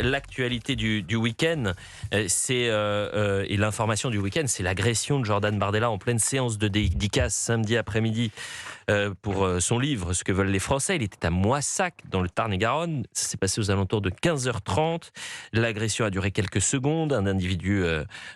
l'actualité du week-end, et l'information du week-end, c'est l'agression de Jordan Bardella en pleine séance de dédicace samedi après-midi pour son livre « Ce que veulent les Français ». Il était à Moissac, dans le Tarn-et-Garonne. Ça s'est passé aux alentours de 15h30. L'agression a duré quelques secondes. Un individu,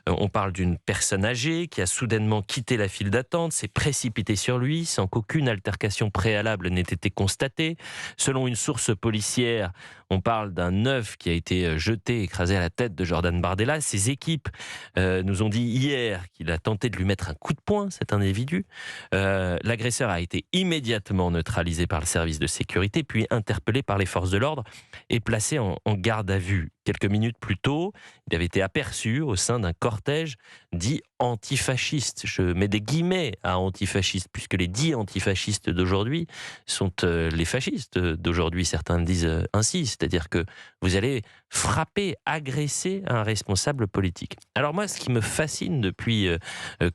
on parle d'une personne âgée, qui a soudainement quitté la file d'attente, s'est précipité sur lui, sans qu'aucune altercation préalable n'ait été constatée. Selon une source policière, on parle d'un œuf qui a été jeté, écrasé à la tête de Jordan Bardella. Ses équipes nous ont dit hier qu'il a tenté de lui mettre un coup de poing, cet individu. L'agresseur a été immédiatement neutralisé par le service de sécurité, puis interpellé par les forces de l'ordre et placé en garde à vue. Quelques minutes plus tôt, il avait été aperçu au sein d'un cortège dit antifasciste. Je mets des guillemets à antifasciste, puisque les dits antifascistes d'aujourd'hui sont les fascistes d'aujourd'hui. Certains le disent ainsi, c'est-à-dire que vous allez frapper, agresser un responsable politique. Alors moi, ce qui me fascine depuis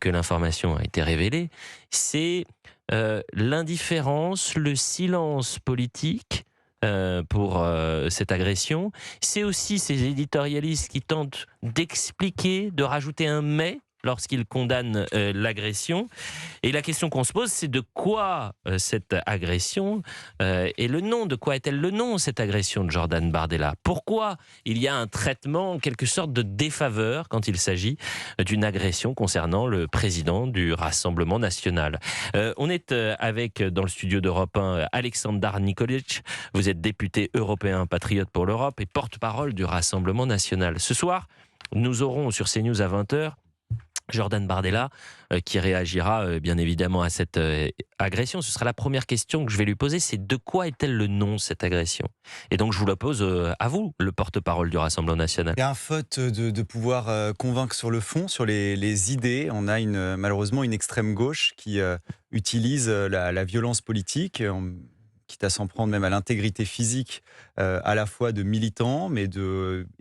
que l'information a été révélée, c'est l'indifférence, le silence politique pour cette agression. C'est aussi ces éditorialistes qui tentent d'expliquer, de rajouter un « mais » lorsqu'ils condamnent l'agression. Et la question qu'on se pose, c'est de quoi cette agression est le nom, de quoi est-elle le nom, cette agression de Jordan Bardella? Pourquoi il y a un traitement, en quelque sorte, de défaveur quand il s'agit d'une agression concernant le président du Rassemblement national? On est avec, dans le studio d'Europe 1, Aleksandar Nikolic. Vous êtes député européen patriote pour l'Europe et porte-parole du Rassemblement national. Ce soir, nous aurons sur CNews à 20h Jordan Bardella qui réagira bien évidemment à cette agression. Ce sera la première question que je vais lui poser, c'est de quoi est-elle le nom, cette agression? Et donc je vous la pose à vous, le porte-parole du Rassemblement national. Il y a un faute de pouvoir convaincre sur le fond, sur les idées. On a malheureusement une extrême gauche qui utilise la violence politique, quitte à s'en prendre même à l'intégrité physique à la fois de militants, mais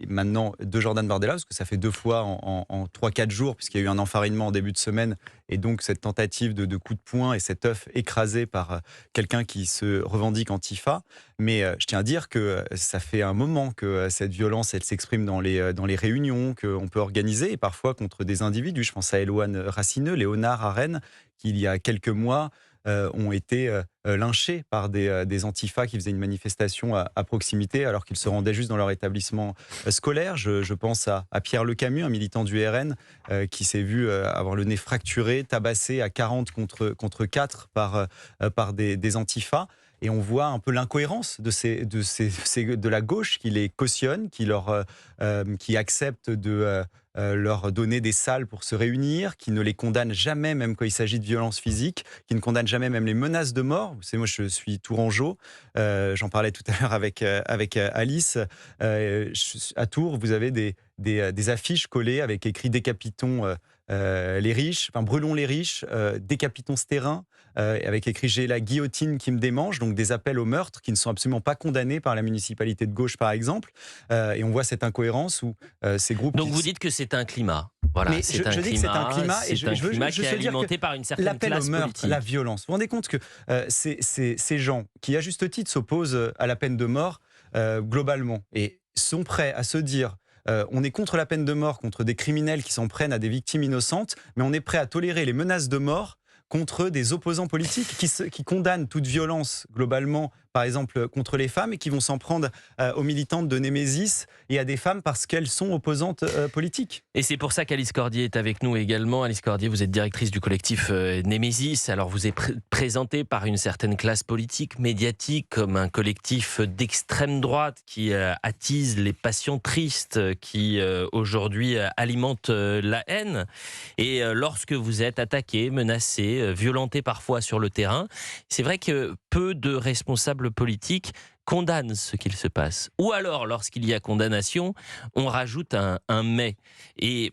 maintenant de Jordan Bardella, parce que ça fait 2 fois en 3-4 jours, puisqu'il y a eu un enfarinement en début de semaine, et donc cette tentative de coup de poing et cet œuf écrasé par quelqu'un qui se revendique antifa. Mais je tiens à dire que ça fait un moment que cette violence, elle s'exprime dans les réunions qu'on peut organiser, et parfois contre des individus. Je pense à Éloane Racineux, Léonard à Rennes, qui il y a quelques mois ont été lynchés par des antifas qui faisaient une manifestation à proximité alors qu'ils se rendaient juste dans leur établissement scolaire. Je pense à Pierre Le Camus, un militant du RN qui s'est vu avoir le nez fracturé, tabassé à 40 contre 4 par des antifas. Et on voit un peu l'incohérence de la gauche qui les cautionne, qui accepte de leur donner des salles pour se réunir, qui ne les condamne jamais, même quand il s'agit de violences physiques, qui ne condamne jamais même les menaces de mort. Vous savez, moi je suis tourangeau, j'en parlais tout à l'heure avec Alice. À Tours, vous avez des affiches collées avec écrit « Décapitons les riches », enfin « Brûlons les riches »,« Décapitons ce terrain », avec écrit « J'ai la guillotine qui me démange », donc des appels au meurtre qui ne sont absolument pas condamnés par la municipalité de gauche, par exemple. Et on voit cette incohérence où ces groupes... Donc vous dites que c'est un climat. Voilà, mais je dis que c'est un climat, et je veux qui est alimenté par une certaine l'appel classe au meurtre, politique. la violence. Vous vous rendez compte que ces gens qui, à juste titre, s'opposent à la peine de mort globalement et sont prêts à se dire on est contre la peine de mort, contre des criminels qui s'en prennent à des victimes innocentes, mais on est prêt à tolérer les menaces de mort contre des opposants politiques qui condamnent toute violence globalement, par exemple contre les femmes, et qui vont s'en prendre aux militantes de Némésis et à des femmes parce qu'elles sont opposantes politiques. Et c'est pour ça qu'Alice Cordier est avec nous également. Alice Cordier, vous êtes directrice du collectif Némésis. Alors vous êtes présentée par une certaine classe politique, médiatique, comme un collectif d'extrême droite qui attise les passions tristes, qui aujourd'hui alimente la haine. Et lorsque vous êtes attaqué, menacé, violenté parfois sur le terrain, c'est vrai que peu de responsables politiques condamnent ce qu'il se passe. Ou alors, lorsqu'il y a condamnation, on rajoute un « mais ». Et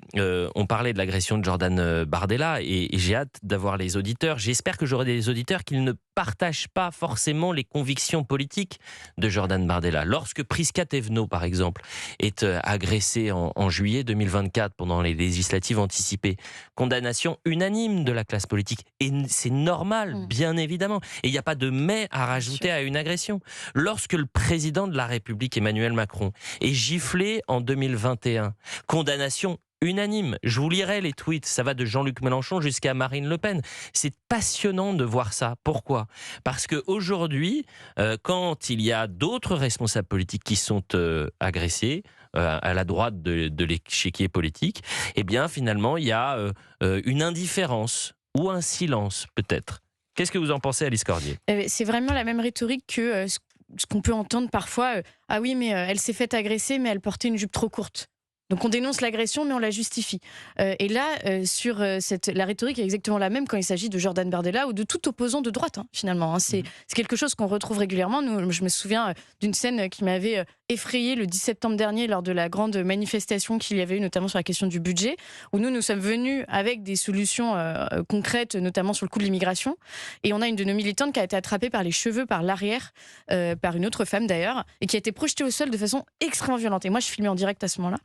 on parlait de l'agression de Jordan Bardella, et j'ai hâte d'avoir les auditeurs. J'espère que j'aurai des auditeurs qui ne partagent pas forcément les convictions politiques de Jordan Bardella. Lorsque Prisca Thévenot, par exemple, est agressé en juillet 2024 pendant les législatives anticipées, condamnation unanime de la classe politique. Et c'est normal, bien évidemment. Et il n'y a pas de « mais » à rajouter à une agression. Lorsque lorsque le président de la République, Emmanuel Macron, est giflé en 2021. Condamnation unanime. Je vous lirai les tweets, ça va de Jean-Luc Mélenchon jusqu'à Marine Le Pen. C'est passionnant de voir ça. Pourquoi ? Parce qu'aujourd'hui, quand il y a d'autres responsables politiques qui sont agressés, à la droite de l'échiquier politique, eh bien finalement il y a une indifférence ou un silence peut-être. Qu'est-ce que vous en pensez, Alice Cordier ? C'est vraiment la même rhétorique que ce qu'on peut entendre parfois. Ah oui, mais elle s'est faite agresser, mais elle portait une jupe trop courte. Donc on dénonce l'agression, mais on la justifie. Et là, la rhétorique est exactement la même quand il s'agit de Jordan Bardella ou de tout opposant de droite, finalement. C'est quelque chose qu'on retrouve régulièrement. Je me souviens d'une scène qui m'avait effrayée le 10 septembre dernier lors de la grande manifestation qu'il y avait eu, notamment sur la question du budget, où nous sommes venus avec des solutions concrètes, notamment sur le coût de l'immigration. Et on a une de nos militantes qui a été attrapée par les cheveux, par l'arrière, par une autre femme d'ailleurs, et qui a été projetée au sol de façon extrêmement violente. Et moi, je filmais en direct à ce moment-là.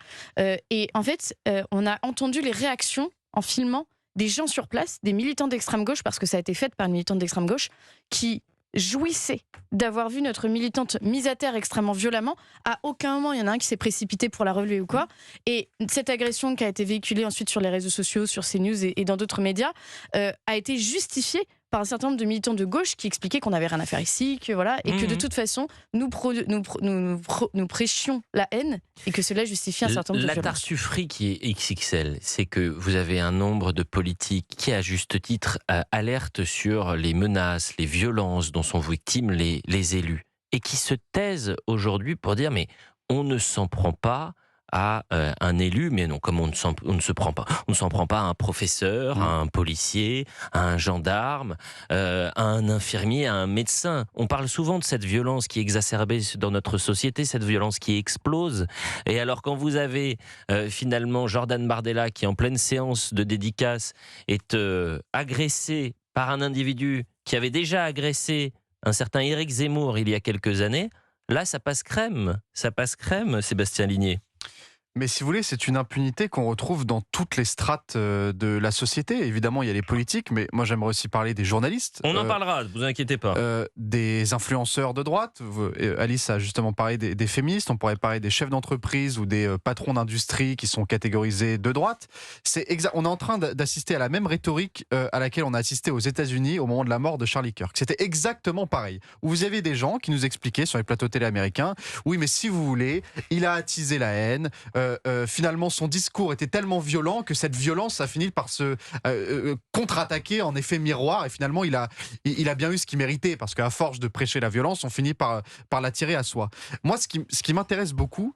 Et en fait, on a entendu les réactions en filmant des gens sur place, des militants d'extrême gauche, parce que ça a été fait par une militante d'extrême gauche, qui jouissaient d'avoir vu notre militante mise à terre extrêmement violemment. À aucun moment, il y en a un qui s'est précipité pour la relever ou quoi. Et cette agression qui a été véhiculée ensuite sur les réseaux sociaux, sur CNews et dans d'autres médias, a été justifiée par un certain nombre de militants de gauche qui expliquaient qu'on n'avait rien à faire ici, que voilà, et que de toute façon, nous prêchions la haine et que cela justifie un certain nombre de violences. La tartufferie qui est XXL, c'est que vous avez un nombre de politiques qui, à juste titre, alertent sur les menaces, les violences dont sont victimes les élus, et qui se taisent aujourd'hui pour dire mais on ne s'en prend pas à un élu, mais non, comme on ne s'en prend pas à un professeur, à un policier, à un gendarme, à un infirmier, à un médecin. On parle souvent de cette violence qui est exacerbée dans notre société, cette violence qui explose. Et alors quand vous avez finalement Jordan Bardella qui en pleine séance de dédicace est agressé par un individu qui avait déjà agressé un certain Éric Zemmour il y a quelques années, là ça passe crème, Sébastien Ligné. Mais si vous voulez, c'est une impunité qu'on retrouve dans toutes les strates de la société. Évidemment, il y a les politiques, mais moi j'aimerais aussi parler des journalistes. On en parlera, ne vous inquiétez pas. Des influenceurs de droite. Alice a justement parlé des féministes. On pourrait parler des chefs d'entreprise ou des patrons d'industrie qui sont catégorisés de droite. On est en train d'assister à la même rhétorique à laquelle on a assisté aux États-Unis au moment de la mort de Charlie Kirk. C'était exactement pareil. Où vous avez des gens qui nous expliquaient sur les plateaux télé américains, oui, mais si vous voulez, il a attisé la haine. Finalement, son discours était tellement violent que cette violence a fini par se contre-attaquer en effet miroir. Et finalement, il a bien eu ce qu'il méritait, parce qu'à force de prêcher la violence, on finit par l'attirer à soi. Moi, ce qui m'intéresse beaucoup,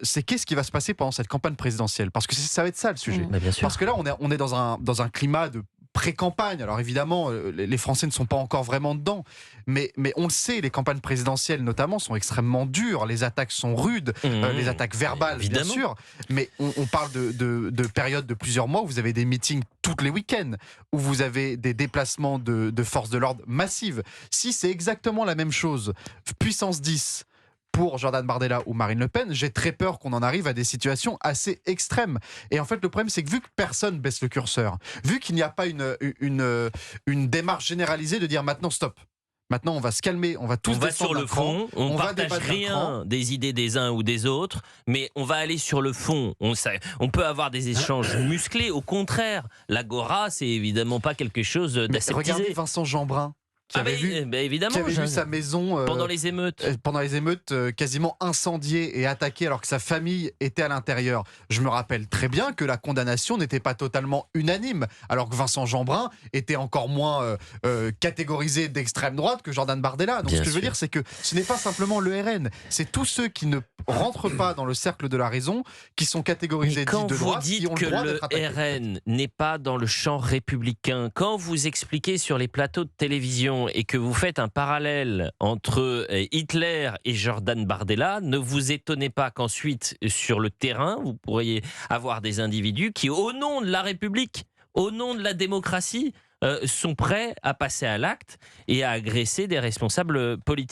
c'est qu'est-ce qui va se passer pendant cette campagne présidentielle, parce que ça va être ça le sujet. Bien sûr. Parce que là, on est dans un climat de pré-campagne. Alors évidemment, les Français ne sont pas encore vraiment dedans, mais on le sait, les campagnes présidentielles notamment sont extrêmement dures, les attaques sont rudes, les attaques verbales évidemment. Bien sûr, mais on parle de périodes de plusieurs mois où vous avez des meetings tous les week-ends, où vous avez des déplacements de forces de l'ordre massives. Si c'est exactement la même chose, puissance 10, pour Jordan Bardella ou Marine Le Pen, j'ai très peur qu'on en arrive à des situations assez extrêmes. Et en fait, le problème, c'est que vu que personne baisse le curseur, vu qu'il n'y a pas une démarche généralisée de dire maintenant stop, maintenant on va se calmer, on va tous descendre sur le fond, on va partage rien des idées des uns ou des autres, mais on va aller sur le fond. On peut avoir des échanges musclés, au contraire. L'agora, c'est évidemment pas quelque chose d'aseptisé. Regardez Vincent Jeanbrun, qui avait vu sa maison pendant les émeutes, quasiment incendiée et attaquée alors que sa famille était à l'intérieur. Je me rappelle très bien que la condamnation n'était pas totalement unanime, alors que Vincent Jeanbrun était encore moins catégorisé d'extrême droite que Jordan Bardella. Donc ce que je veux dire, c'est que ce n'est pas simplement le RN, c'est tous ceux qui ne rentrent pas dans le cercle de la raison qui sont catégorisés dits de droite, qui ont le droit d'être attaqués. Quand vous dites que le RN n'est pas dans le champ républicain, quand vous expliquez sur les plateaux de télévision et que vous faites un parallèle entre Hitler et Jordan Bardella, ne vous étonnez pas qu'ensuite, sur le terrain, vous pourriez avoir des individus qui, au nom de la République, au nom de la démocratie, sont prêts à passer à l'acte et à agresser des responsables politiques.